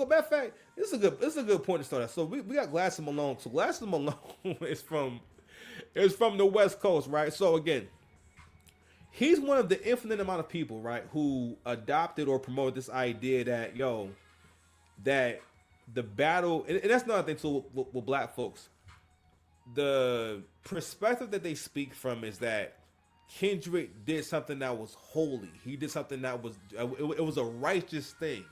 matter of fact, this is a good point to start at. So we got Glass and Malone. So Glass and Malone is from the West Coast, right? So again, he's one of the infinite amount of people, right, who adopted or promoted this idea that that the battle, and that's another thing too with black folks. The perspective that they speak from is that Kendrick did something that was holy. He did something that was it was a righteous thing,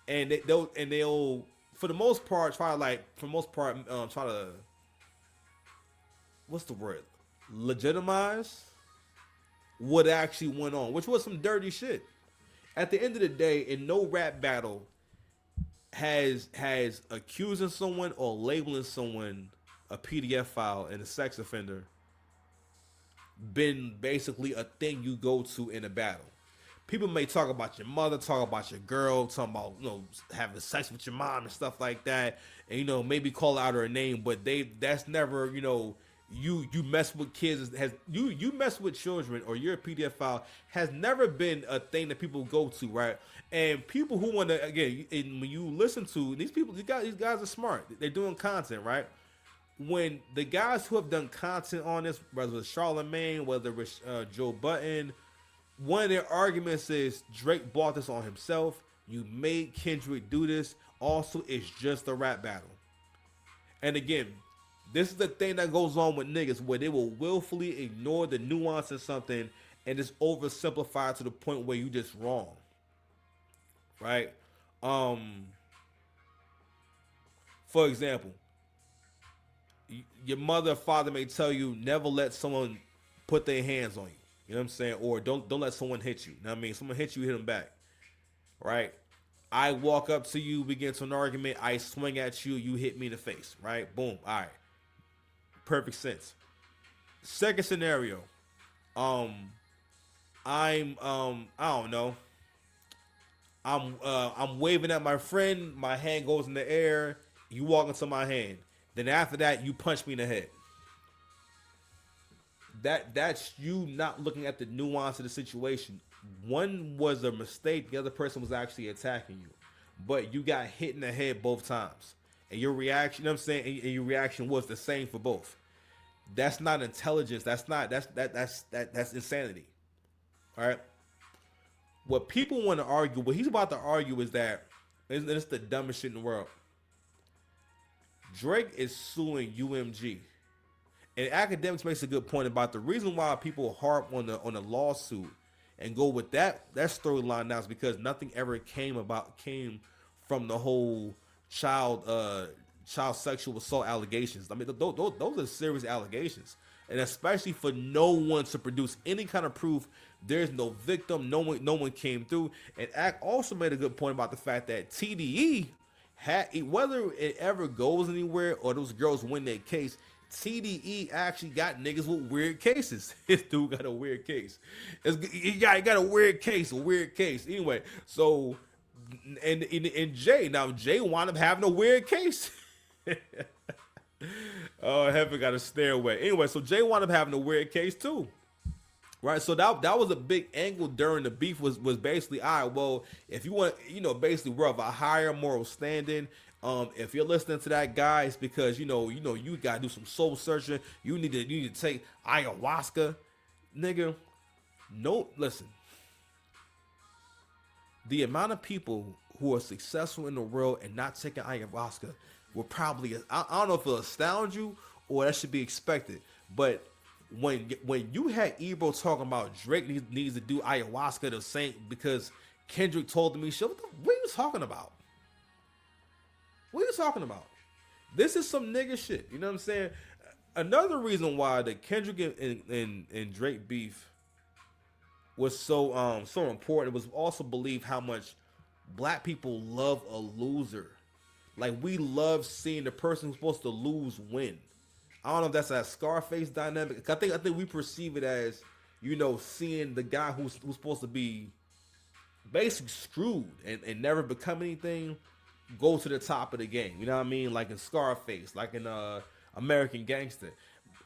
and they'll for the most part try to try to, what's the word, legitimize what actually went on, which was some dirty shit. At the end of the day, in no rap battle has accusing someone or labeling someone a PDF file and a sex offender been basically a thing you go to in a battle. People may talk about your mother, talk about your girl, talking about having sex with your mom and stuff like that, and maybe call out her name, but that's never you mess with kids, has you mess with children or you're a PDF file has never been a thing that people go to, right? And people who want to, again, when you listen to these people, these guys are smart. They're doing content, right? When the guys who have done content on this, whether it's Charlemagne, whether it's Joe Budden, one of their arguments is Drake bought this on himself. You made Kendrick do this. Also, it's just a rap battle. And again, this is the thing that goes on with niggas where they will willfully ignore the nuance of something and just oversimplify to the point where you just wrong. Right? For example, your mother or father may tell you never let someone put their hands on you. You know what I'm saying? Or don't let someone hit you. You know what I mean? Someone hits you, hit them back. Right? I walk up to you, we get into an argument, I swing at you, you hit me in the face. Right? Boom. All right. Perfect sense. Second scenario. I don't know. I'm waving at my friend, my hand goes in the air, you walk into my hand. Then after that, you punch me in the head. That's you not looking at the nuance of the situation. One was a mistake, the other person was actually attacking you. But you got hit in the head both times. And your reaction, you know what I'm saying? And your reaction was the same for both. That's not intelligence. That's insanity. All right. What people want to argue, what he's about to argue is that, and it's the dumbest shit in the world. Drake is suing UMG. And Academics makes a good point about the reason why people harp on the lawsuit and go with that storyline now is because nothing ever came from the whole child sexual assault allegations. I mean, those are serious allegations, and especially for no one to produce any kind of proof. There's no victim. No one came through. And Ack also made a good point about the fact that TDE had, whether it ever goes anywhere or those girls win their case, TDE actually got niggas with weird cases. This dude got a weird case. He got a weird case. Anyway, so and Jay wound up having a weird case. Oh, heaven got a stairway. Anyway, so Jay wound up having a weird case too. Right, so that was a big angle during the beef was basically, all right, well, if you want, basically we're of a higher moral standing. If you're listening to that guy, it's because you gotta do some soul searching. You need to take ayahuasca, nigga. No, listen. The amount of people who are successful in the world and not taking ayahuasca will probably, I don't know if it'll astound you or that should be expected, but when you had Ebro talking about Drake needs to do ayahuasca the same because Kendrick told me, what are you talking about? What are you talking about? This is some nigga shit. You know what I'm saying? Another reason why the Kendrick and Drake beef was so important was also believe how much black people love a loser. Like, we love seeing the person who's supposed to lose win. I don't know if that's a Scarface dynamic. I think we perceive it as, seeing the guy who's supposed to be basically screwed and never become anything go to the top of the game. You know what I mean? Like in Scarface, like in American Gangster.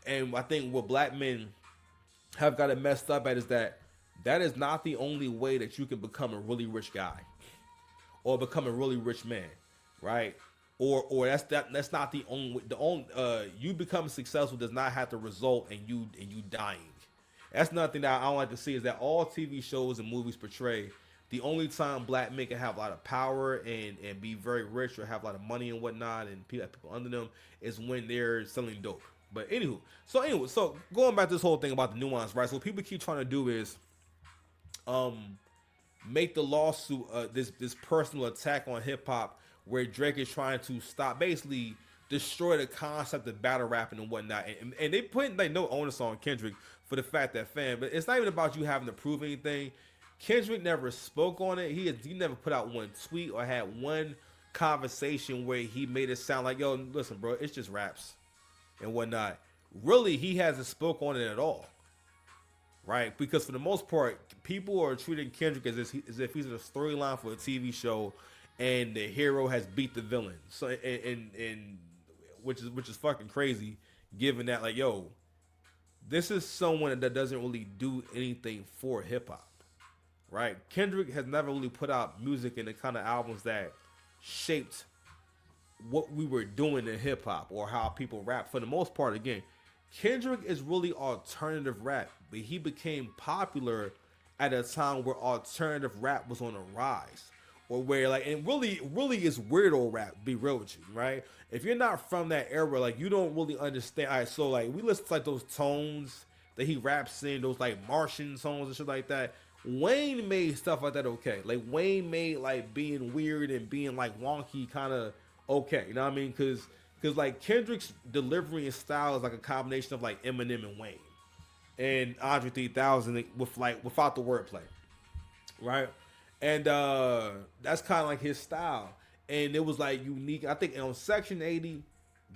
And I think what black men have got it messed up at is that is not the only way that you can become a really rich guy or become a really rich man. right? Or that's not the only you becoming successful does not have to result in you dying. That's another thing that I don't like to see is that all TV shows and movies portray the only time black men can have a lot of power and be very rich or have a lot of money and whatnot and people under them is when they're selling dope. But so going back to this whole thing about the nuance, right? So what people keep trying to do is um make the lawsuit this personal attack on hip hop where Drake is trying to stop basically destroy the concept of battle rapping and whatnot, and they put like no onus on Kendrick for the fact that but it's not even about you having to prove anything. Kendrick never spoke on it. He never put out one tweet or had one conversation where he made it sound like, yo, listen, bro, it's just raps and whatnot. Really, he hasn't spoke on it at all, right? Because for the most part, people are treating Kendrick as if he's in a storyline for a TV show, and the hero has beat the villain. So and which is fucking crazy, given that like yo, this is someone that doesn't really do anything for hip hop, right? Kendrick has never really put out music in the kind of albums that shaped what we were doing in hip hop or how people rap. For the most part, again, Kendrick is really alternative rap, but he became popular at a time where alternative rap was on a rise. Or where like and really is weirdo rap, be real with you, right? If you're not from that era, like you don't really understand. All right, so like we listen to like those tones that he raps in, those like Martian songs and shit like that. Wayne made stuff like that okay. Like Wayne made like being weird and being like wonky kind of okay. You know what I mean? Because like Kendrick's delivery and style is like a combination of like Eminem and Wayne and Andre 3000 with like without the wordplay, right? And that's kind of like his style, and it was like unique. I think on Section 80,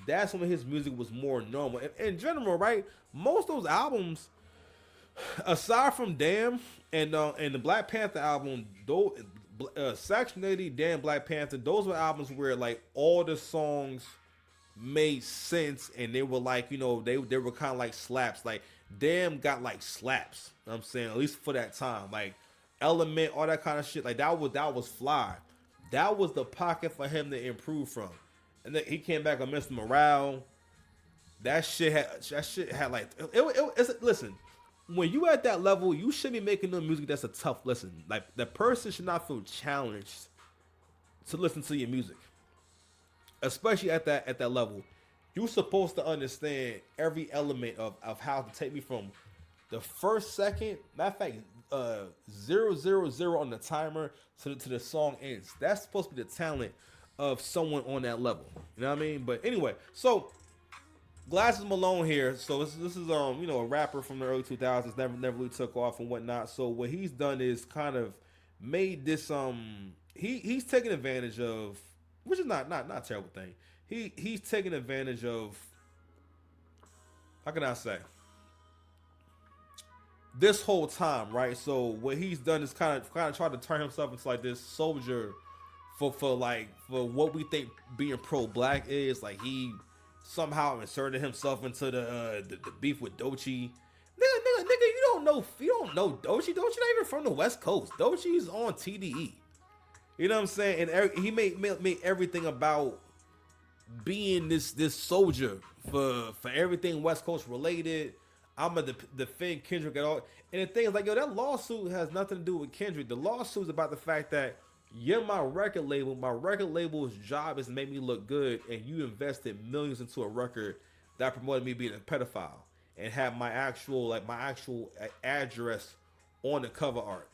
that's when his music was more normal. In general, right? Most of those albums, aside from Damn and the Black Panther album, though, Section 80, Damn, Black Panther, those were albums where like all the songs made sense and they were like, you know, they were kind of like slaps. Like Damn got like slaps. You know what I'm saying, at least for that time, like Element, all that kind of shit. Like that was fly. That was the pocket for him to improve from. And then he came back on Mr. Morale. That shit had like listen. When you at that level, you should be making no music that's a tough listen. Like the person should not feel challenged to listen to your music, especially at that level. You're supposed to understand every element of how to take me from the first second. Matter of fact, 000 on the timer to the song ends. That's supposed to be the talent of someone on that level. You know what I mean? But anyway, so Glasses Malone here. So this is you know, a rapper from the early 2000s. Never really took off and whatnot. So what he's done is kind of made this he's taking advantage of, which is not a terrible thing. He's taking advantage of, how can I say, this whole time, right? So what he's done is kind of try to turn himself into like this soldier for what we think being pro-black is. Like he somehow inserted himself into the beef with Doechii. Nigga, you don't know Doechii. Doechii not even from the West Coast. Doechii's on TDE. You know what I'm saying? And he made everything about being this soldier for everything West Coast related. I'm gonna defend Kendrick at all. And the thing is, like, yo, that lawsuit has nothing to do with Kendrick. The lawsuit is about the fact that you're my record label. My record label's job is to make me look good, and you invested millions into a record that promoted me being a pedophile and had my actual address on the cover art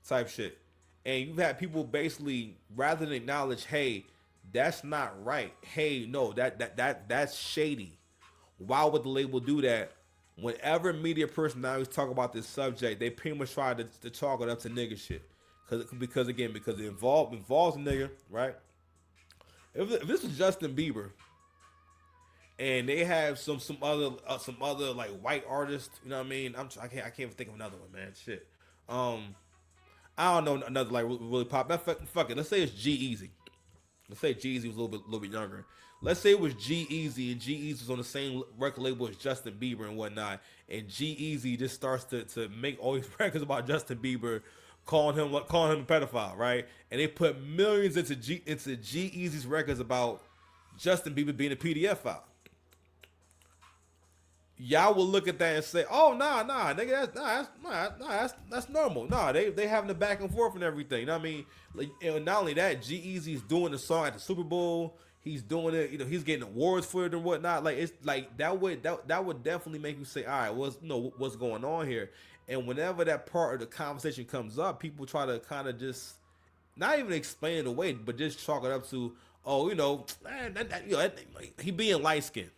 type shit. And you've had people basically, rather than acknowledge, hey, that's not right. Hey, no, that's shady. Why would the label do that? Whenever media personalities talk about this subject, they pretty much try to chalk it up to nigga shit. Because it involves a nigga, right? If this was Justin Bieber, and they have some other like white artist, you know what I mean? I can't even think of another one, man. Shit. I don't know another like really pop. Fuck it. Let's say it's G-Eazy. Let's say G-Eazy was a little bit younger. Let's say it was G-Eazy, and G-Eazy was on the same record label as Justin Bieber and whatnot, and G-Eazy just starts to make all these records about Justin Bieber, calling him a pedophile, right? And they put millions into G-Eazy's records about Justin Bieber being a PDF file. Y'all will look at that and say, "Oh, nah, nigga, that's normal." Nah, they having the back and forth and everything. You know what I mean? Like, and not only that, G-Eazy's doing the song at the Super Bowl. He's doing it. You know, he's getting awards for it and whatnot. Like, it's like that would definitely make you say, "All right, what's going on here?" And whenever that part of the conversation comes up, people try to kind of just not even explain it away, but just chalk it up to, "Oh, man, he being light skinned."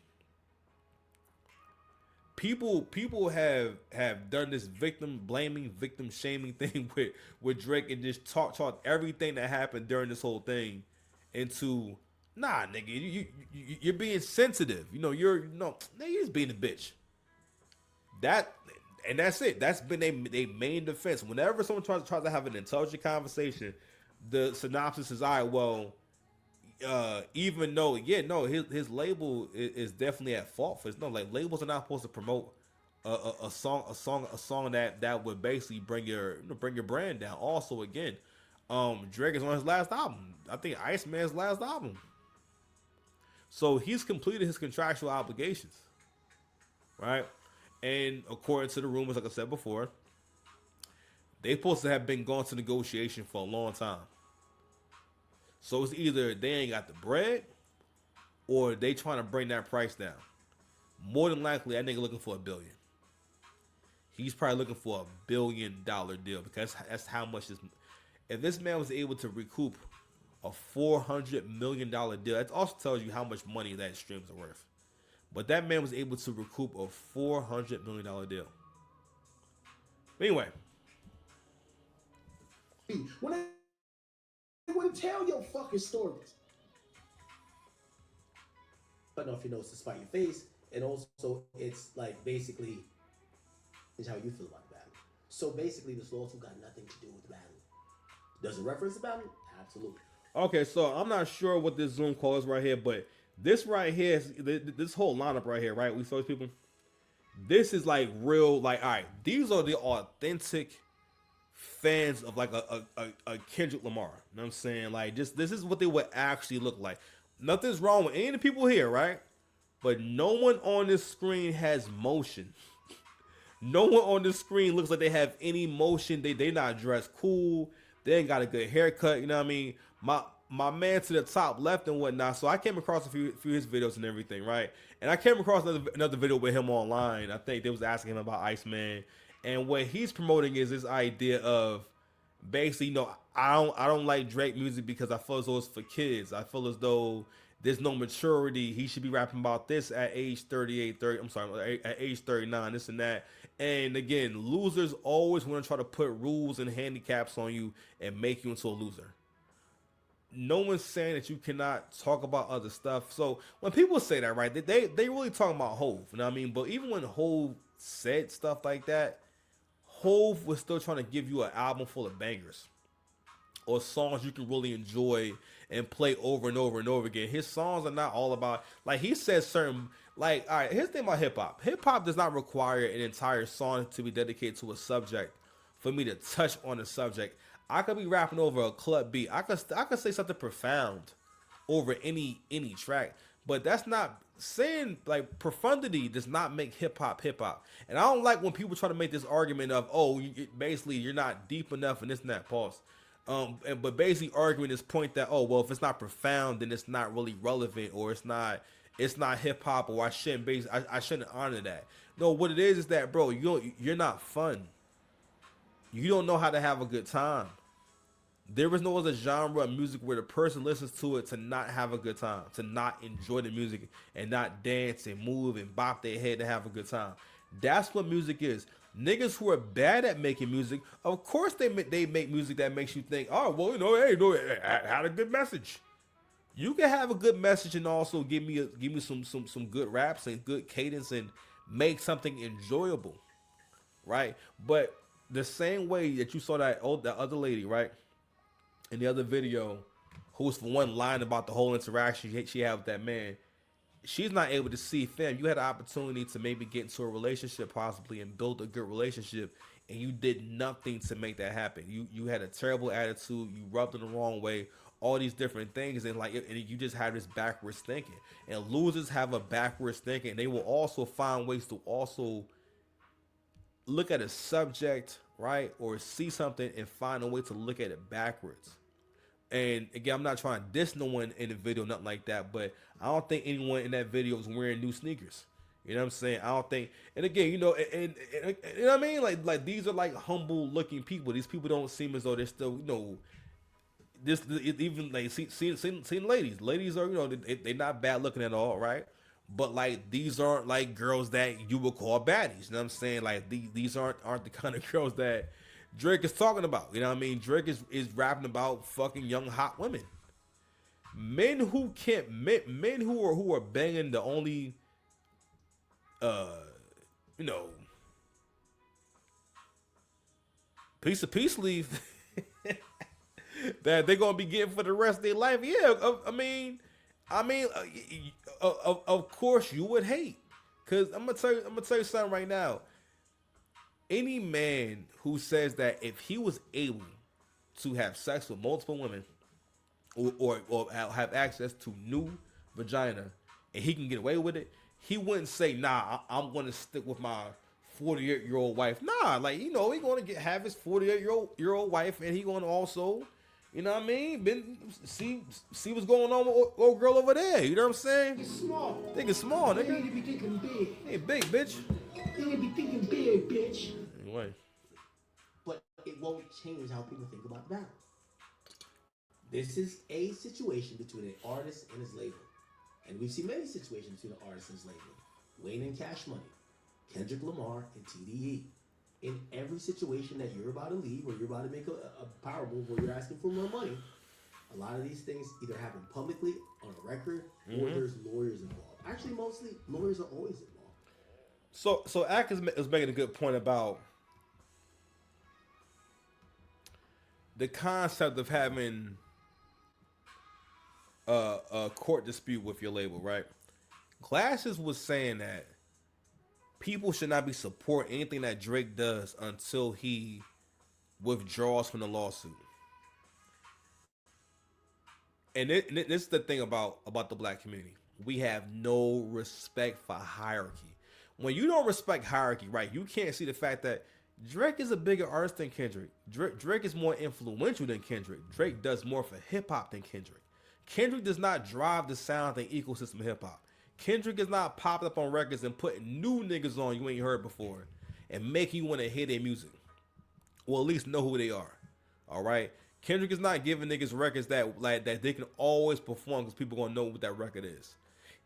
People have done this victim blaming, victim shaming thing with Drake, and just talk everything that happened during this whole thing into, nah, nigga, you're being sensitive. Nigga, you're just being a bitch. That and that's it. That's been they main defense. Whenever someone tries to have an intelligent conversation, the synopsis is, all right, well, even though, yeah, no, his label is definitely at fault for this. No, like, labels are not supposed to promote a song that would basically bring your brand down. Also, again, Drake is on his last album. I think Iceman's last album. So he's completed his contractual obligations, right? And according to the rumors, like I said before, they supposed to have been going to negotiation for a long time. So it's either they ain't got the bread or they trying to bring that price down. More than likely, that nigga looking for $1 billion. He's probably looking for $1 billion deal, because that's how much this. If this man was able to recoup a $400 million deal, that also tells you how much money that streams are worth. But that man was able to recoup a $400 million deal. But anyway, when I wouldn't tell your fucking stories. But off your nose to spite your face, and also it's like basically is how you feel about the battle. So basically, this lawsuit got nothing to do with the battle. Does it reference the battle? Absolutely. Okay, so I'm not sure what this Zoom call is right here, but this right here, this whole lineup right here, right? We saw these people. This is like real, like, all right, these are the authentic fans of like a Kendrick Lamar. You know what I'm saying? Like, just this is what they would actually look like. Nothing's wrong with any of the people here, right? But no one on this screen has motion. No one on this screen looks like they have any motion. They not dressed cool. They ain't got a good haircut. You know what I mean? My man to the top left and whatnot. So I came across a few of his videos and everything, right? And I came across another video with him online. I think they was asking him about Iceman, and what he's promoting is this idea of basically, I don't like Drake music because I feel as though it's for kids. I feel as though there's no maturity. He should be rapping about this at age 38, 30. I'm sorry, at age 39, this and that. And again, losers always want to try to put rules and handicaps on you and make you into a loser. No one's saying that you cannot talk about other stuff. So when people say that, right, they really talking about Hove. You know what I mean? But even when Hove said stuff like that, Hove was still trying to give you an album full of bangers or songs you can really enjoy and play over and over and over again. His songs are not all about, like, he says certain, like, all right, here's the thing about hip hop. Hip hop does not require an entire song to be dedicated to a subject for me to touch on the subject. I could be rapping over a club beat. I could say something profound over any track, but that's not saying, like, profundity does not make hip hop hip hop. And I don't like when people try to make this argument of, oh, basically you're not deep enough and this and that. Pause. But basically arguing this point that, oh, well, if it's not profound, then it's not really relevant, or it's not hip hop, or I shouldn't honor that. No, what it is that, bro, you're not fun. You don't know how to have a good time. There is no other genre of music where the person listens to it to not have a good time, to not enjoy the music and not dance and move and bop their head to have a good time. That's what music is. Niggas who are bad at making music, of course they make music that makes you think, oh, well, hey, I had a good message. You can have a good message and also give me some good raps and good cadence and make something enjoyable, right? But the same way that you saw that other lady, right, in the other video, who was for one lying about the whole interaction she had with that man, she's not able to see, fam, you had an opportunity to maybe get into a relationship possibly and build a good relationship. and you did nothing to make that happen. You had a terrible attitude. You rubbed it the wrong way. All these different things, and and you just have this backwards thinking. And losers have a backwards thinking. And they will also find ways to also look at a subject, right, or see something and find a way to look at it backwards. And again, I'm not trying to diss no one in the video, nothing like that, but I don't think anyone in that video was wearing new sneakers. You know what I'm saying? I don't think. And again, and you know what I mean? Like these are like humble looking people. These people don't seem as though they're still, this even like seen ladies are, they're not bad looking at all, right? But like these aren't like girls that you would call baddies. You know what I'm saying? Like these aren't the kind of girls that Drake is talking about. You know what I mean? Drake is rapping about fucking young hot women. Men who can't men who are banging the only you know piece of peace leaf that they're gonna be getting for the rest of their life. Yeah, of course you would hate, cause I'm gonna tell you something right now. Any man who says that if he was able to have sex with multiple women or have access to new vagina and he can get away with it, he wouldn't say, nah, I'm gonna stick with my 48-year-old wife. Nah, like he gonna have his 48-year-old wife, and he gonna also, you know what I mean, see what's going on with old girl over there. You know what I'm saying? It's small. Thinking small, nigga. You need to be thinking big. Hey, big bitch. You need to be thinking big, bitch. Anyway. But it won't change how people think about the battle. This is a situation between an artist and his label. And we've seen many situations between an artist and his label. Wayne and Cash Money, Kendrick Lamar and TDE. In every situation that you're about to leave or you're about to make a power move where you're asking for more money, a lot of these things either happen publicly on a record or there's lawyers involved. Actually, mostly lawyers are always involved. So Ak is making a good point about the concept of having a court dispute with your label, right? Glasses was saying that people should not be supporting anything that Drake does until he withdraws from the lawsuit. And this is the thing about the black community. We have no respect for hierarchy. When you don't respect hierarchy, right, you can't see the fact that Drake is a bigger artist than Kendrick. Drake is more influential than Kendrick. Drake does more for hip-hop than Kendrick. Kendrick does not drive the sound and ecosystem of hip-hop. Kendrick is not popping up on records and putting new niggas on you ain't heard before and making you want to hear their music. Or at least know who they are. All right? Kendrick is not giving niggas records that they can always perform because people gonna know what that record is.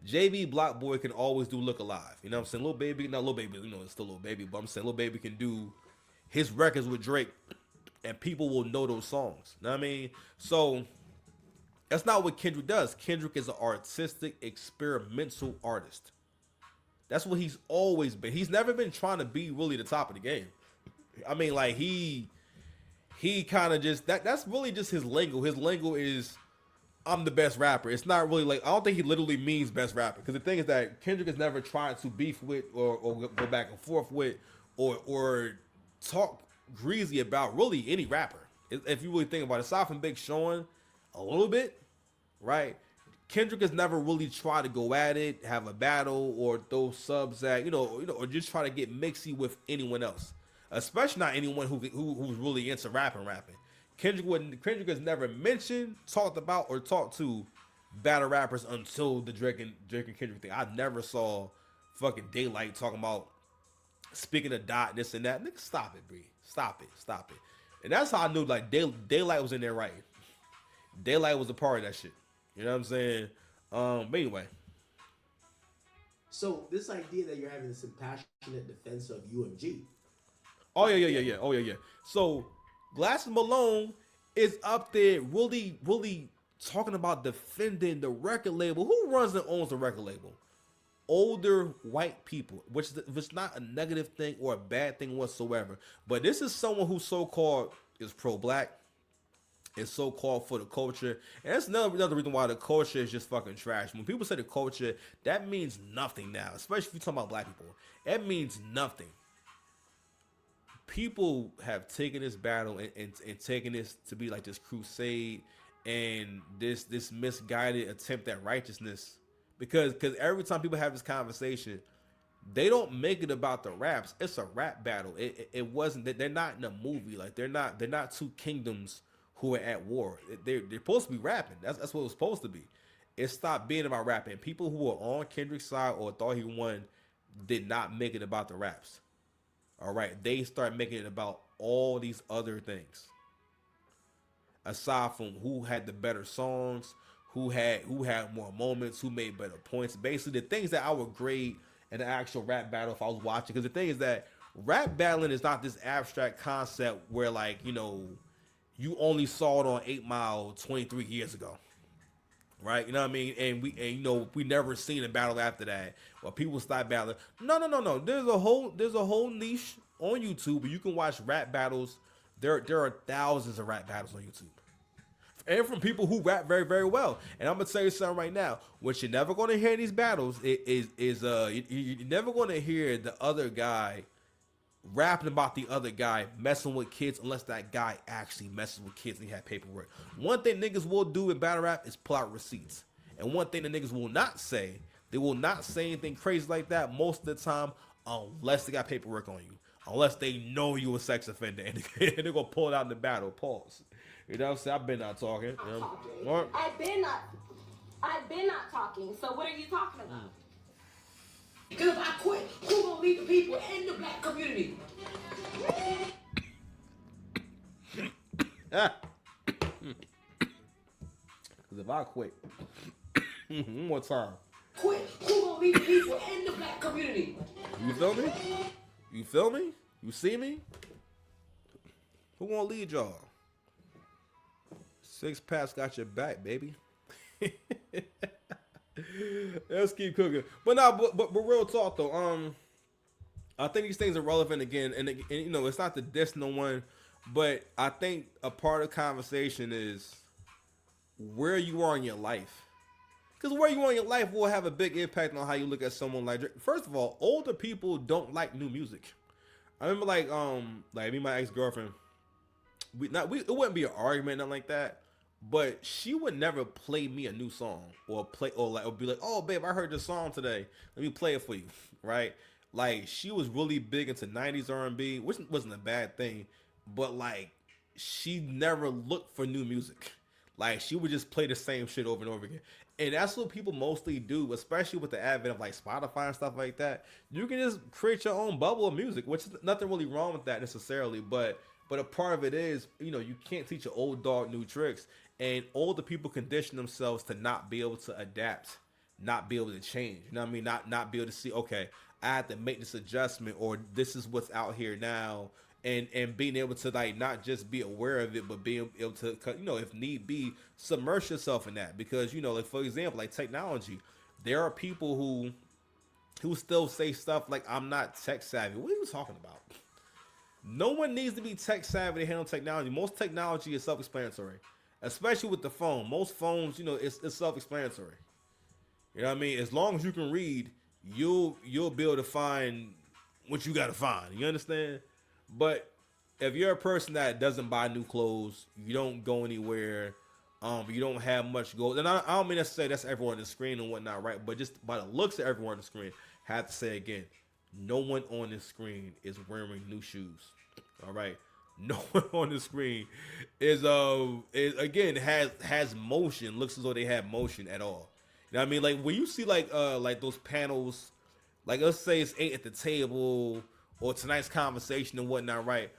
JB Block Boy can always do Look Alive. You know what I'm saying? Lil Baby, not Lil Baby, it's still Lil Baby, but I'm saying Lil Baby can do his records with Drake and people will know those songs. You know what I mean? So that's not what Kendrick does. Kendrick is an artistic, experimental artist. That's what he's always been. He's never been trying to be really the top of the game. I mean, like he kind of just that's really just his lingo. His lingo is I'm the best rapper. It's not really like I don't think he literally means best rapper. Because the thing is that Kendrick has never tried to beef with or go back and forth with or talk greasy about really any rapper. If you really think about it, aside from Big Sean, a little bit, right? Kendrick has never really tried to go at it, have a battle, or throw subs at, or just try to get mixy with anyone else, especially not anyone who's really into rapping. Kendrick has never mentioned, talked about, or talked to battle rappers until the Drake and Kendrick thing. I never saw fucking Daylight talking about speaking of dot, this and that. Nigga, stop it, Bree. Stop it. And that's how I knew like Daylight was in there writing. Daylight was a part of that shit. You know what I'm saying? But anyway. So this idea that you're having this impassionate defense of UMG. Oh yeah. So Glasses Malone is up there really talking about defending the record label. Who runs and owns the record label? Older white people, which is not a negative thing or a bad thing whatsoever. But this is someone who so-called is pro-black. Is so-called for the culture. And that's another reason why the culture is just fucking trash. When people say the culture, that means nothing now. Especially if you're talking about black people. It means nothing. people have taken this battle and taken this to be like this crusade and this misguided attempt at righteousness because every time people have this conversation they don't make it about the raps. It's a rap battle. It wasn't that they're not in a movie. Like they're not two kingdoms who are at war. They're supposed to be rapping. That's what it was supposed to be. It stopped being about rapping. People who were on Kendrick's side or thought he won did not make it about the raps. All right, they start making it about all these other things. Aside from who had the better songs, who had more moments, who made better points. Basically, the things that I would grade in an actual rap battle if I was watching. Because the thing is that rap battling is not this abstract concept where like you only saw it on 8 Mile 23 years ago. Right, you know what I mean, and we never seen a battle after that. Well, people start battling. No. There's a whole niche on YouTube where you can watch rap battles. There are thousands of rap battles on YouTube, and from people who rap very very well. And I'm gonna tell you something right now. What you're never gonna hear in these battles you're never gonna hear the other guy rapping about the other guy messing with kids unless that guy actually messes with kids and he had paperwork. One thing niggas will do in battle rap is pull out receipts. And one thing the niggas will not say, they will not say anything crazy like that most of the time unless they got paperwork on you. Unless they know you a sex offender and they're gonna pull it out in the battle. Pause. You know what I'm saying? I've been not talking. I've been not talking. So what are you talking about? Because if I quit, who gonna lead the people in the black community? Because if I quit, one more time. Quit, who gonna lead the people in the black community? You feel me? You feel me? You see me? Who gonna lead y'all? Six Packs got your back, baby. Let's keep cooking. But real talk though. I think these things are relevant again, and it's not to diss no one, but I think a part of the conversation is where you are in your life. Because where you are in your life will have a big impact on how you look at someone like Drake. First of all, older people don't like new music. I remember like me and my ex-girlfriend, it wouldn't be an argument, nothing like that. But she would never play me a new song or be like, oh babe, I heard this song today. Let me play it for you. Right? Like she was really big into 90s R&B, which wasn't a bad thing, but like she never looked for new music. Like she would just play the same shit over and over again. And that's what people mostly do, especially with the advent of like Spotify and stuff like that. You can just create your own bubble of music, which is nothing really wrong with that necessarily, but a part of it is, you can't teach an old dog new tricks. And older people condition themselves to not be able to adapt, not be able to change. You know what I mean? Not be able to see, okay, I have to make this adjustment, or this is what's out here now. And being able to like not just be aware of it, but being able to, if need be, submerge yourself in that. Because, like for example, like technology, there are people who still say stuff like, I'm not tech savvy. What are you talking about? No one needs to be tech savvy to handle technology. Most technology is self-explanatory. Especially with the phone. Most phones, it's self-explanatory. You know what I mean? As long as you can read, you'll be able to find what you gotta find. You understand? But if you're a person that doesn't buy new clothes, you don't go anywhere, you don't have much gold. And I don't mean to say that's everyone on the screen and whatnot, right? But just by the looks of everyone on the screen, I have to say again, no one on this screen is wearing new shoes. All right? No one on the screen is again has motion, looks as though they have motion at all. You know what I mean? Like when you see like those panels, like let's say it's 8 at the table or tonight's conversation and whatnot, right?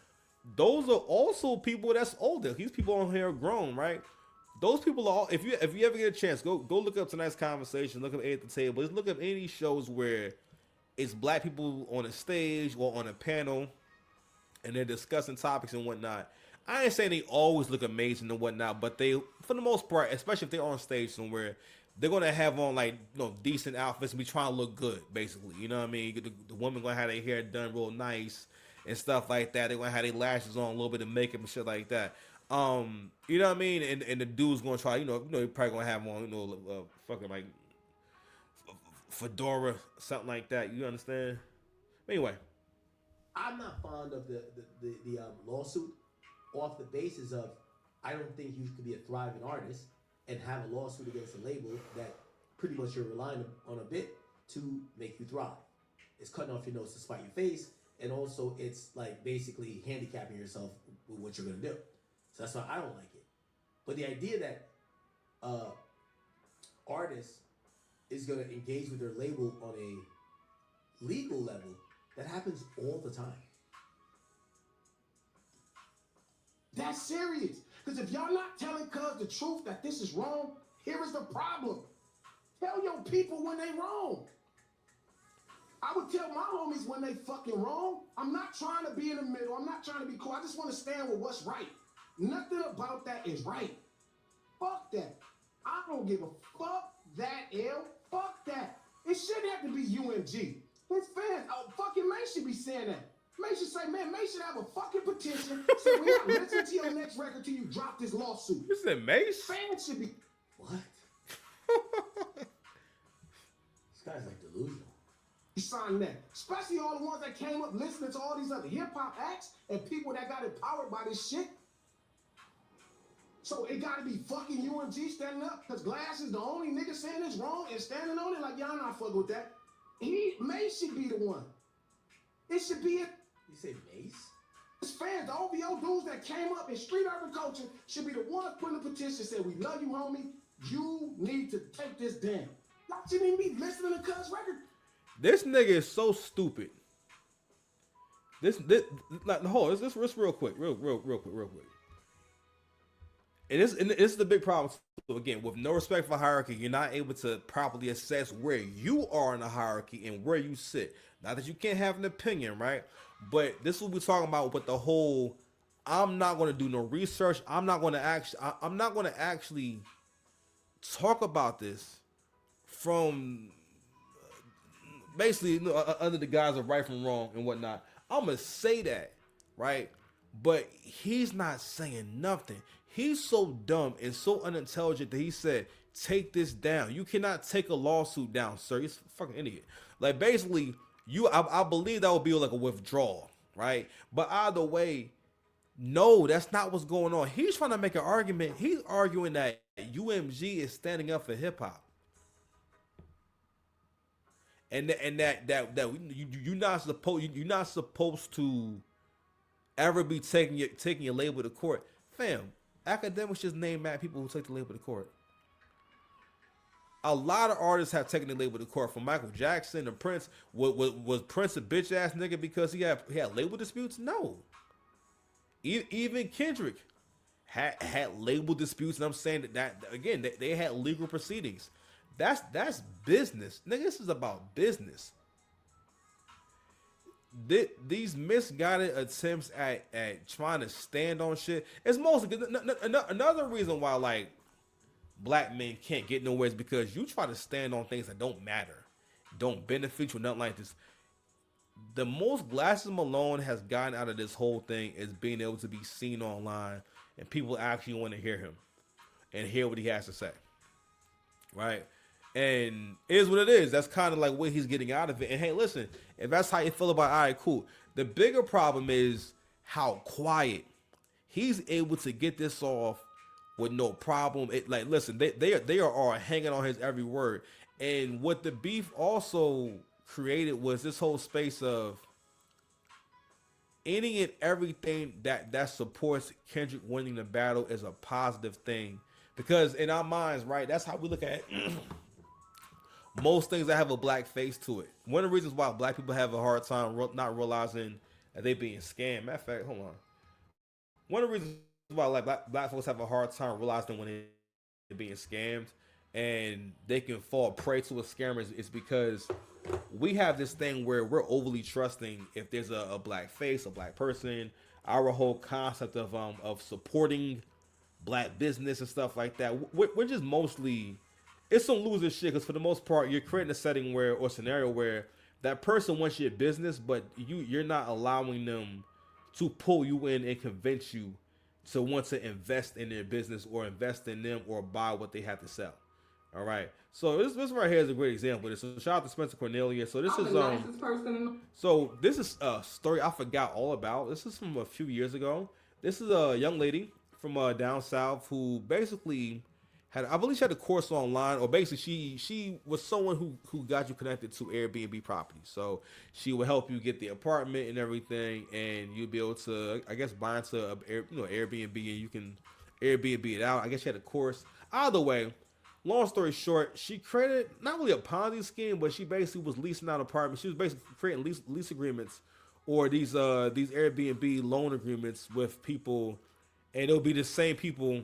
Those are also people that's older. These people on here are grown, right? Those people are if you ever get a chance, go look up tonight's conversation, look up 8 at the table, just look up any shows where it's black people on a stage or on a panel and they're discussing topics and whatnot. I ain't saying they always look amazing and whatnot, but they, for the most part, especially if they're on stage somewhere, they're gonna have on like decent outfits and be trying to look good, basically. You know what I mean? The woman gonna have their hair done real nice and stuff like that. They're gonna have their lashes on, a little bit of makeup and shit like that. You know what I mean? And the dude's gonna try, you're probably gonna have on, fucking like fedora, something like that. You understand? Anyway. I'm not fond of the lawsuit off the basis of I don't think you could be a thriving artist and have a lawsuit against a label that pretty much you're relying on a bit to make you thrive. It's cutting off your nose to spite your face, and also it's like basically handicapping yourself with what you're gonna do. So that's why I don't like it. But the idea that artist is gonna engage with their label on a legal level, that happens all the time. That's serious. Because if y'all not telling cuz the truth that this is wrong, here is the problem. Tell your people when they wrong. I would tell my homies when they fucking wrong. I'm not trying to be in the middle. I'm not trying to be cool. I just want to stand with what's right. Nothing about that is right. Fuck that. I don't give a fuck that, L. Fuck that. It shouldn't have to be UMG. His fans, fucking May should be saying that. May should say, man, May should have a fucking petition. So we're not listening to your next record till you drop this lawsuit. You said Mace? Fans should be. What? This guy's like delusional. Sign that. Especially all the ones that came up listening to all these other hip-hop acts and people that got empowered by this shit. So it gotta be fucking UMG standing up because Glass is the only nigga saying it's wrong and standing on it like y'all not fucking with that. May should be the one. It should be it. You say Mace? His fans, the OVO dudes that came up in street urban culture should be the ones putting the petition saying, we love you, homie. You need to take this down. Y'all shouldn't even be listening to Cuz record. This nigga is so stupid. This hold on, this real quick. And this is the big problem. So again, with no respect for hierarchy, you're not able to properly assess where you are in the hierarchy and where you sit. Not that you can't have an opinion, right? But this is what we're talking about with the whole. I'm not going to do no research. I'm not going to actually talk about this from basically under the guise of right from wrong and whatnot. I'm gonna say that, right? But he's not saying nothing. He's so dumb and so unintelligent that he said, take this down. You cannot take a lawsuit down, sir. He's a fucking idiot. Like basically, I believe that would be like a withdrawal, right? But either way, no, that's not what's going on. He's trying to make an argument. He's arguing that UMG is standing up for hip hop. And that you're not supposed to ever be taking your label to court, fam. Academics just name mad people who take the label to court. A lot of artists have taken the label to court, from Michael Jackson to Prince. Was Prince a bitch ass nigga because he had label disputes? No. Even Kendrick had label disputes, and I'm saying that again, they had legal proceedings. That's business, nigga. This is about business. These misguided attempts at trying to stand on shit. It's mostly another reason why like black men can't get nowhere is because you try to stand on things that don't matter, don't benefit you, nothing like this. The most Glasses Malone has gotten out of this whole thing is being able to be seen online and people actually want to hear him and hear what he has to say, right? And it is what it is. That's kind of like what he's getting out of it. And hey, listen, if that's how you feel about it, all right, cool. The bigger problem is how quiet he's able to get this off with no problem. It like, listen, they are all hanging on his every word. And what the beef also created was this whole space of any and everything that supports Kendrick winning the battle is a positive thing, because in our minds, right, that's how we look at most things that have a black face to it. One of the reasons why black people have a hard time not realizing that they being scammed. Matter of fact, hold on. One of the reasons why like black folks have a hard time realizing when they're being scammed and they can fall prey to a scammer is because we have this thing where we're overly trusting if there's a black face, a black person. Our whole concept of supporting black business and stuff like that, we're just mostly, it's some loser shit, because for the most part you're creating a setting where, or scenario where that person wants your business, but you're not allowing them to pull you in and convince you to want to invest in their business or invest in them or buy what they have to sell, All right. So this right here is a great example. So shout out to Spencer Cornelia. So this I'm is the nicest person in the so this is a story I forgot all about. This is from a few years ago. This is a young lady from down south who basically had, I believe she had a course online, or basically she was someone who got you connected to Airbnb properties. So she would help you get the apartment and everything, and you'd be able to, I guess, buy into Airbnb, and you can Airbnb it out. I guess she had a course. Either way, long story short, she created not really a Ponzi scheme, but she basically was leasing out apartments. She was basically creating lease agreements, or these Airbnb loan agreements with people, and it'll be the same people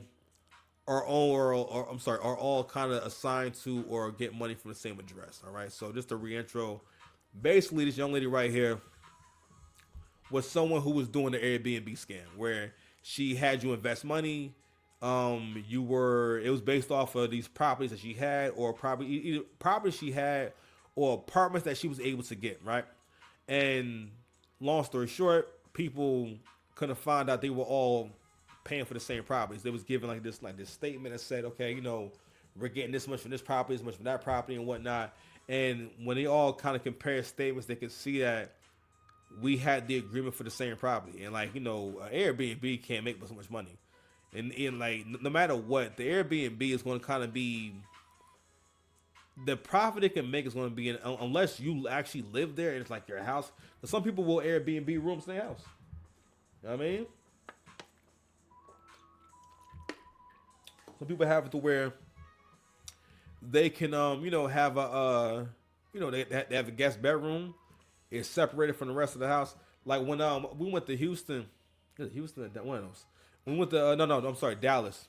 are all kind of assigned to or get money from the same address. All right. So just a reintro. Basically, this young lady right here was someone who was doing the Airbnb scam where she had you invest money. It was based off of these properties that she had, or probably either properties she had, or apartments that she was able to get, right? And long story short, people couldn't find out they were all paying for the same properties. They was given like this statement that said, okay, we're getting this much from this property, this much from that property, and whatnot. And when they all kind of compare statements, they could see that we had the agreement for the same property. And Airbnb can't make so much money. And like no matter what, the Airbnb is going to kind of be, the profit it can make is going to be unless you actually live there and it's like your house. Because some people will Airbnb rooms in their house. You know what I mean? Some people have it to where they can have they have a guest bedroom. It's separated from the rest of the house. Like when we went to Houston, one of those. When we went to I'm sorry, Dallas.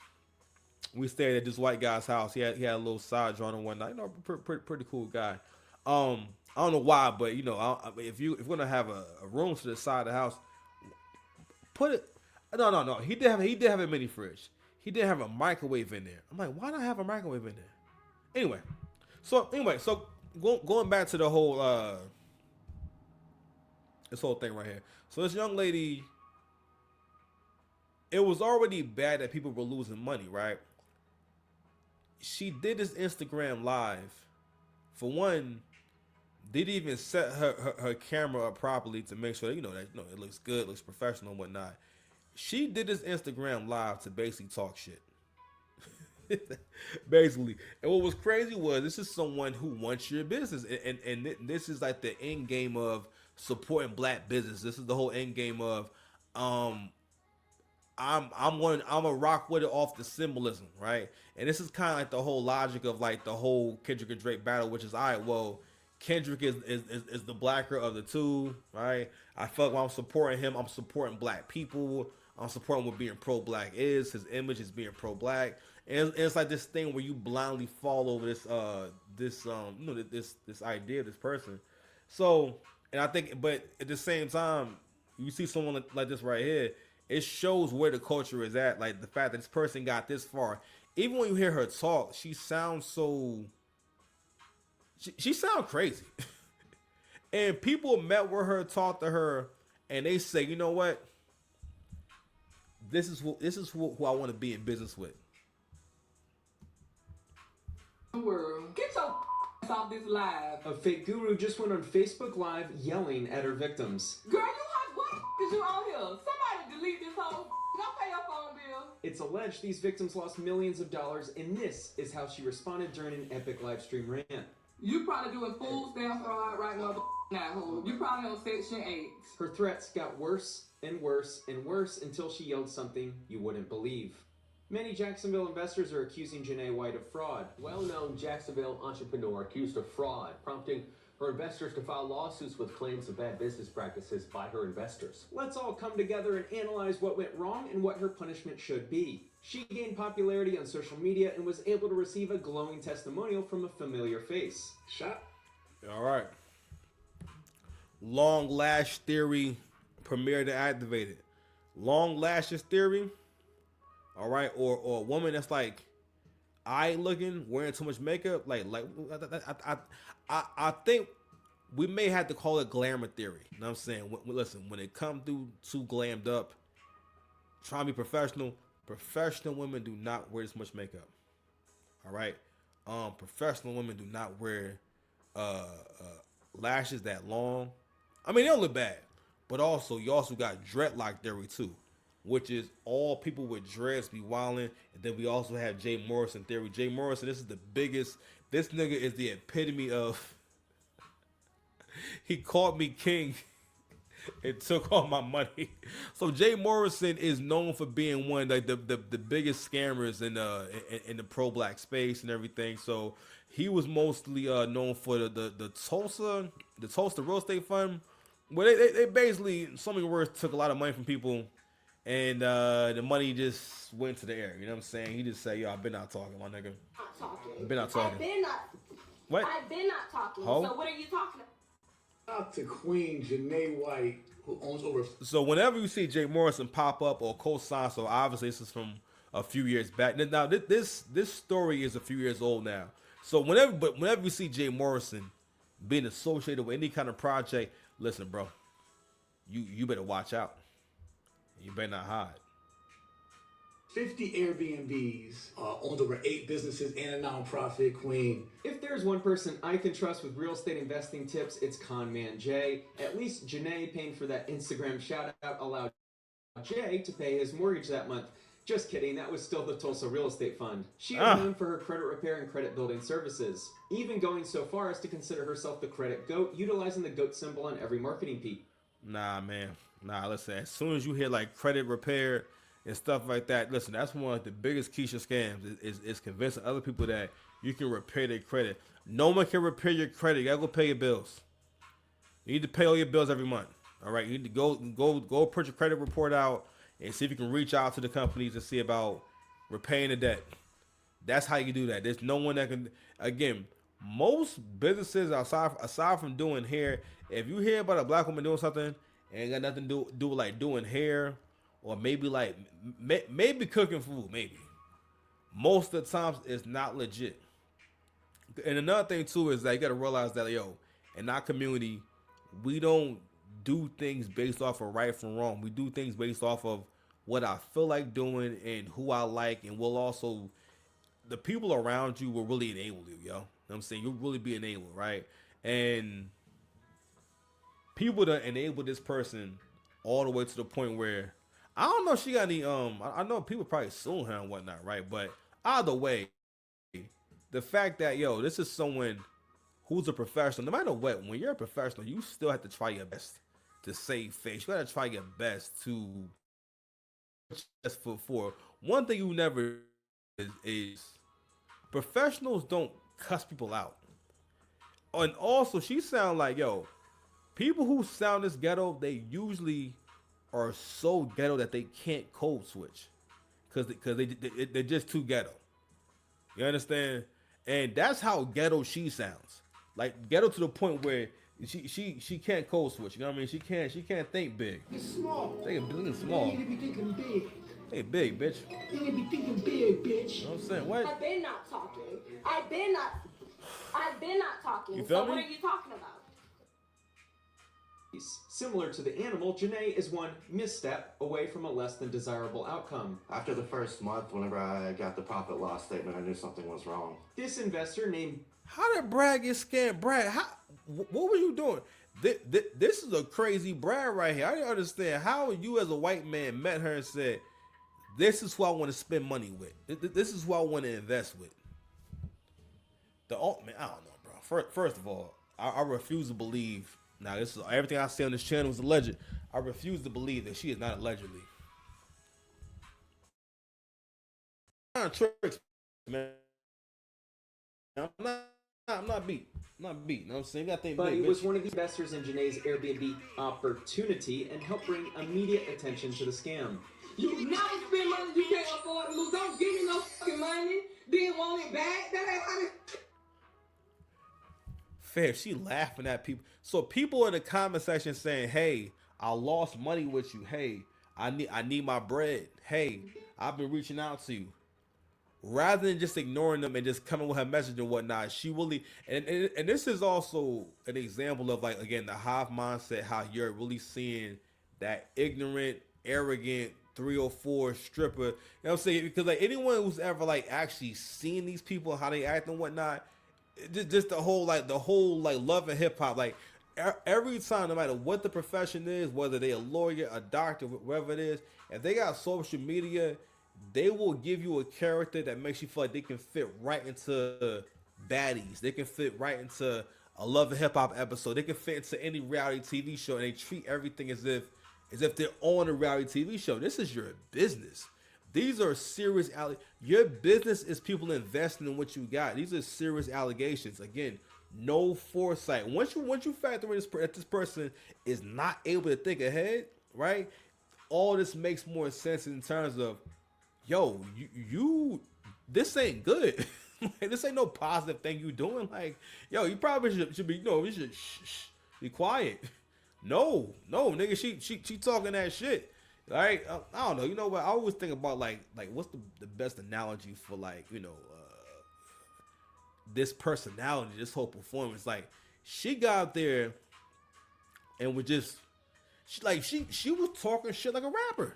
We stayed at this white guy's house. He had a little side joint and whatnot. Pretty cool guy. I don't know why, but if you're gonna have a room to the side of the house, put it. No. He did have a mini fridge. He didn't have a microwave in there. I'm like, why not have a microwave in there? Anyway, so going back to the whole this whole thing right here. So this young lady, it was already bad that people were losing money, right? She did this Instagram live. For one, didn't even set her camera up properly to make sure that it looks good, looks professional and whatnot. She did this Instagram live to basically talk shit. Basically. And what was crazy was this is someone who wants your business. And this is like the end game of supporting black business. This is the whole end game of I'm a rock with it off the symbolism, right? And this is kind of like the whole logic of like the whole Kendrick and Drake battle, which is, all right, well, Kendrick is the blacker of the two, right? I feel like when I'm supporting him, I'm supporting black people. I'm supporting what being pro-black is. His image is being pro-black, and it's like this thing where you blindly fall over this idea of this person. So, and I think, but at the same time, you see someone like this right here, it shows where the culture is at. Like the fact that this person got this far. Even when you hear her talk, she sounds so. She sounds crazy. And people met with her, talked to her, and they say, you know what? This is who I want to be in business with. World. Get your off this live. A fake guru just went on Facebook Live yelling at her victims. Girl, you hot. What is you on here? Somebody delete this whole. Don't pay your phone bill. It's alleged these victims lost millions of dollars, and this is how she responded during an epic live stream rant. You probably doing food stamp fraud right now. You probably on Section 8. Her threats got worse and worse and worse until she yelled something you wouldn't believe. Many Jacksonville investors are accusing Janae White of fraud. Well-known Jacksonville entrepreneur accused of fraud, prompting her investors to file lawsuits with claims of bad business practices by her investors. Let's all come together and analyze what went wrong and what her punishment should be. She gained popularity on social media and was able to receive a glowing testimonial from a familiar face. Shot. All right. Long lash theory premiered and activated. Long lashes theory. All right, or a woman that's like eye looking, wearing too much makeup. I think we may have to call it glamour theory. You know what I'm saying? Listen, when it come through too glammed up, trying to be professional women do not wear this much makeup. All right. professional women do not wear lashes that long. I mean, they don't look bad, but also you also got dreadlock theory too, which is all people with dreads be wilding. And then we also have Jay Morrison theory. Jay Morrison, this is the biggest. This nigga is the epitome of. He called me king. It took all my money. So Jay Morrison is known for being one of like the biggest scammers in the pro black space and everything. So he was mostly known for the Tulsa real estate fund, where they basically, so many words, took a lot of money from people, and the money just went to the air. You know what I'm saying? He just said, "Yo, I've been out talking, my nigga. Not talking. I've been out talking." I've been not. What? I've been not talking. Ho? So what are you talking about? Out to Queen Janae White, who owns over. So whenever you see Jay Morrison pop up or co-sign, so obviously this is from a few years back. Now this story is a few years old now. So whenever you see Jay Morrison being associated with any kind of project, listen, bro, you better watch out. You better not hide. 50 Airbnbs, owns over 8 businesses and a nonprofit, Queen. If there's one person I can trust with real estate investing tips, it's Con Man Jay. At least Janae paying for that Instagram shout out allowed Jay to pay his mortgage that month. Just kidding, that was still the Tulsa Real Estate Fund. She is known for her credit repair and credit building services, even going so far as to consider herself the credit goat, utilizing the goat symbol on every marketing piece. Nah, man. Nah, listen, as soon as you hear like credit repair and stuff like that, listen, that's one of the biggest Keisha scams is convincing other people that you can repair their credit. No one can repair your credit. You gotta go pay your bills. You need to pay all your bills every month. All right, you need to go print your credit report out and see if you can reach out to the companies and see about repaying the debt. That's how you do that. There's no one that can. Again, most businesses aside from doing hair, if you hear about a black woman doing something and ain't got nothing to do with like doing hair, or maybe like maybe cooking food, maybe most of the times it's not legit. And another thing too is that you gotta realize that, yo, in our community, we don't do things based off of right from wrong. We do things based off of what I feel like doing and who I like, and we'll also, the people around you will really enable you, yo. You know what I'm saying? You'll really be enabled, right? And people that enable this person all the way to the point where, I don't know if she got any, I know people probably suing her and whatnot, right? But either way, the fact that, yo, this is someone who's a professional, no matter what, when you're a professional, you still have to try your best to save face. You gotta try your best to, just for one thing you never is professionals don't cuss people out. And also, she sound like, yo, people who sound this ghetto, they usually are so ghetto that they can't code switch because they're just too ghetto. You understand? And that's how ghetto she sounds. Like ghetto to the point where she can't code switch. You know what I mean? She can't think big. It's small. Thinking small. You need to be thinking big. Hey, big bitch. You need to be thinking big, bitch. You know what I'm saying? What? I've been not talking. I've been not talking. You feel So me? what are you talking about? Similar to the animal, Janae is one misstep away from a less than desirable outcome. After the first month, whenever I got the profit loss statement, I knew something was wrong. This investor named How did Brad get scammed? Brad, what were you doing? This is a crazy Brad right here. I didn't understand how you as a white man met her and said, this is who I want to spend money with. This is who I want to invest with. Man, I don't know, bro. First of all, I refuse to believe. Now, this is everything I say on this channel is alleged. I refuse to believe that she is not allegedly. Tricks, man. I'm not beat. You know what I'm saying? You gotta think but big, he was bitch. one of the investors in Janae's Airbnb opportunity and helped bring immediate attention to the scam. You never spend money you can't afford to lose. Don't give me no fucking money. Then want it back. That ain't how this. Fair, she laughing at people. So people in the comment section saying, "Hey, I lost money with you. Hey, I need my bread. Hey, I've been reaching out to you." Rather than just ignoring them and just coming with her message and whatnot, she really and this is also an example of, like, again, the hive mindset, how you're really seeing that ignorant, arrogant 304 stripper. You know what I'm saying? Because like anyone who's ever like actually seen these people, how they act and whatnot, just the whole like love and hip hop. Like every time, no matter what the profession is, whether they a lawyer, a doctor, whatever it is, if they got social media, they will give you a character that makes you feel like they can fit right into baddies. They can fit right into a love and hip hop episode. They can fit into any reality TV show, and they treat everything as if they're on a reality TV show. This is your business. These are serious your business is people investing in what you got. These are serious allegations. Again, no foresight. Once you factor in that this person is not able to think ahead, right? All this makes more sense in terms of, yo, you this ain't good. Like, this ain't no positive thing you doing. Like, yo, you probably should be, you should be quiet. No, nigga, she talking that shit. Right? I don't know. You know what? I always think about like what's the best analogy for like, this personality, this whole performance. Like, she got out there and was just she was talking shit like a rapper.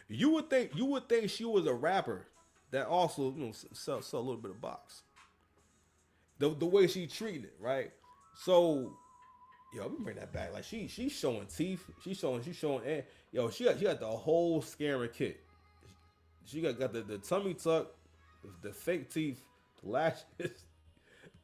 You would think she was a rapper that also, sell a little bit of box. The way she treated it, right? So, yo, we bring that back. Like she's showing teeth. She's showing and yo, she got the whole scammer kit. She got the tummy tuck, the fake teeth, the lashes.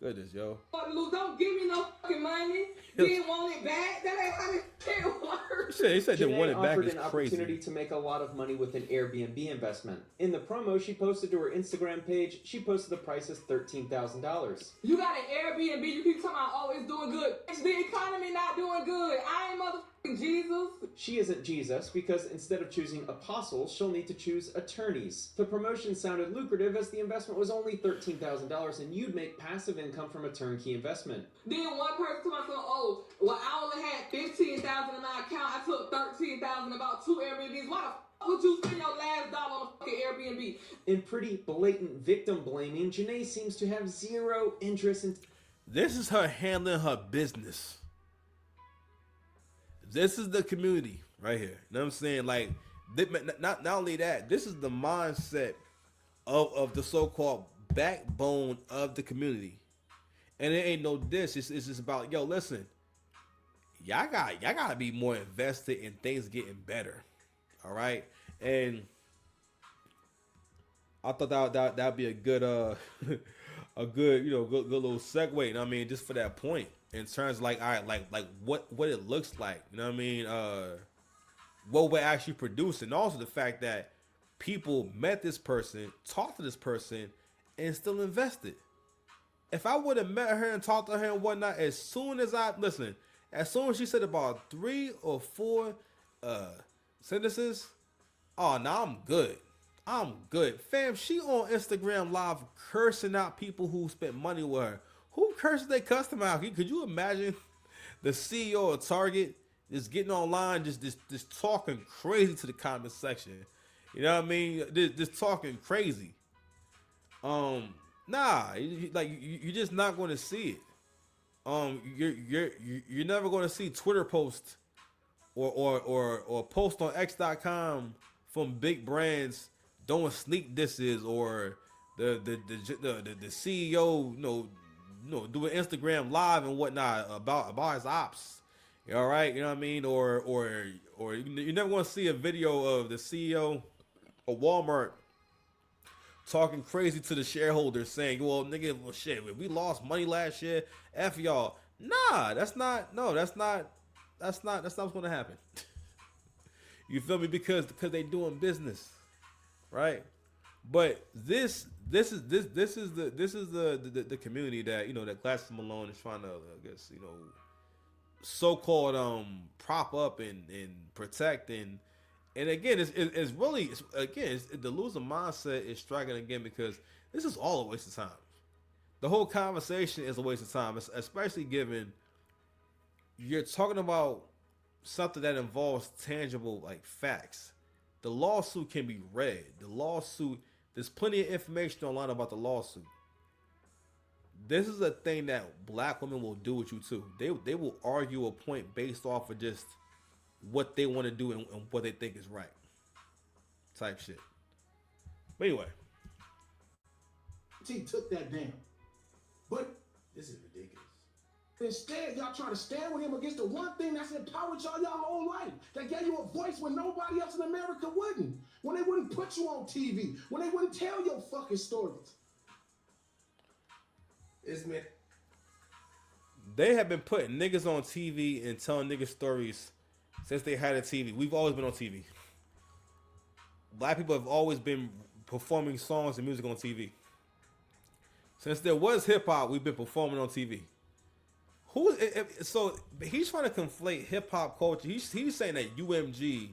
Goodness, yo. Don't give me no fucking money. Didn't want it back. That ain't how this shit works. He said they want it back offered is an crazy. opportunity to make a lot of money with an Airbnb investment. In the promo she posted to her Instagram page, she posted the price as $13,000. You got an Airbnb. You keep talking about, oh, it's doing good. The economy not doing good. I ain't motherfucking Jesus. She isn't Jesus because instead of choosing apostles, she'll need to choose attorneys. The promotion sounded lucrative as the investment was only $13,000 and you'd make passive income from a turnkey investment. Then one person told me, oh, well, I only had $15,000 in my account. I took $13,000 about 2 Airbnbs. Why the fuck would you spend your last dollar on a fucking Airbnb? In pretty blatant victim blaming, Janae seems to have zero interest in... This is her handling her business. This is the community right here. You know what I'm saying? Like, not only that, this is the mindset of the so-called backbone of the community. And it ain't no diss. It's just about, yo, listen, y'all gotta be more invested in things getting better. All right? And I thought that'd be a good a good little segue. You know what I mean? Just for that point. In terms of like, all right, like what it looks like, you know what I mean? What we're actually producing. And also the fact that people met this person, talked to this person, and still invested. If I would have met her and talked to her and whatnot, as soon as she said about 3 or 4 sentences, oh, now I'm good. Fam, she on Instagram Live cursing out people who spent money with her. Who curses their customer out? Could you imagine the CEO of Target just getting online, just talking crazy to the comment section? You know what I mean? Just talking crazy. Nah, you're just not going to see it. You're never going to see Twitter posts or post on X.com from big brands doing sneak disses or the CEO, doing Instagram Live and whatnot about his ops. All right, you know what I mean? Or you're never going to see a video of the CEO of Walmart talking crazy to the shareholders, saying, "Well, nigga, well, shit, we lost money last year. F y'all." Nah, that's not what's going to happen. You feel me? Because they doing business, right? But this is the community that that Glasses Malone is trying to, I guess, so-called prop up and protect and again it's really the loser mindset is striking again because this is all a waste of time. The whole conversation is a waste of time, especially given you're talking about something that involves tangible like facts. The lawsuit can be read. There's plenty of information online about the lawsuit. This is a thing that black women will do with you too. They will argue a point based off of just what they want to do and what they think is right. type shit. But anyway, T took that down. But This is ridiculous. instead, y'all try to stand with him against the one thing that's empowered y'all your whole life. That gave you a voice when nobody else in America wouldn't. When they wouldn't put you on TV. When they wouldn't tell your fucking stories. This man, they have been putting niggas on TV and telling niggas stories since they had a TV. We've always been on TV. Black people have always been performing songs and music on TV. Since there was hip hop, we've been performing on TV. So he's trying to conflate hip hop culture. He's saying that UMG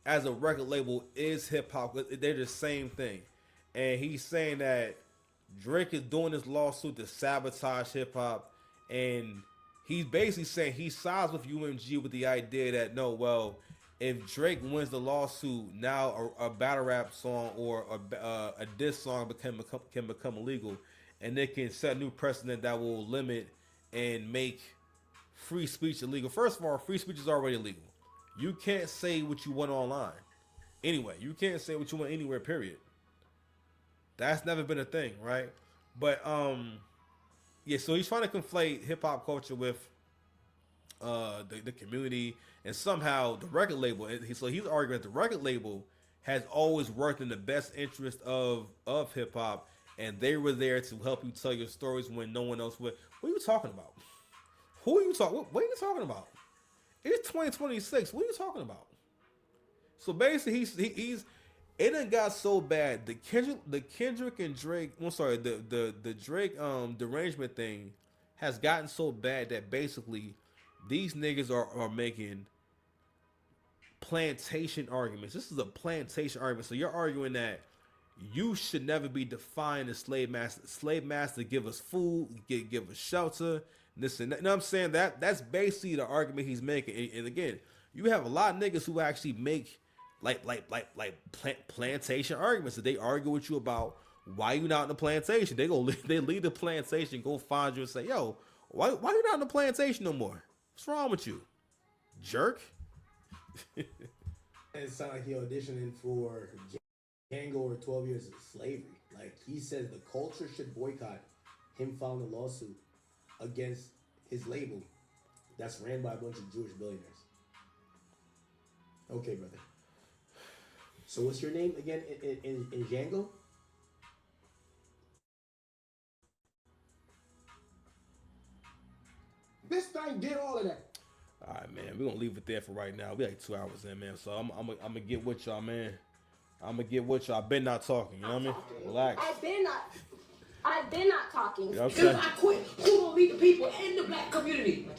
as a record label is hip hop. They're the same thing. And he's saying that Drake is doing this lawsuit to sabotage hip hop. And he's basically saying he sides with UMG with the idea that no, well, if Drake wins the lawsuit, now a battle rap song or a diss song can become illegal, and they can set a new precedent that will limit and make free speech illegal. First of all, free speech is already illegal. You can't say what you want online. Anyway, you can't say what you want anywhere, period. That's never been a thing, right? But yeah, so he's trying to conflate hip hop culture with the community and somehow the record label. So he's arguing that the record label has always worked in the best interest of hip hop, and they were there to help you tell your stories when no one else would. What are you talking about? Who are you talking? What are you talking about? It's 2026. What are you talking about? So basically, he's it done got so bad. The Kendrick and Drake. I'm sorry. The Drake derangement thing has gotten so bad that basically these niggas are making plantation arguments. This is a plantation argument. So you're arguing that you should never be defined as slave master. Slave master give us food, give us shelter, this and that. You know what I'm saying? That's basically the argument he's making. And again, you have a lot of niggas who actually make like plantation arguments. That they argue with you about why you not in the plantation. They leave the plantation, go find you and say, yo, why you not in the plantation no more? What's wrong with you, jerk? it sounded like he auditioning for Django or 12 Years of Slavery. Like, he says the culture should boycott him filing a lawsuit against his label that's ran by a bunch of Jewish billionaires. Okay, brother. So what's your name again in Django? This thing did all of that. All right, man. We're gonna leave it there for right now. We like 2 hours in, man. So I'm gonna get with y'all, man. I'm gonna get with y'all. I've been not talking. You know what I mean? Relax. I've been not talking. You know what I'm Because saying? I quit. Who gonna lead the people in the black community?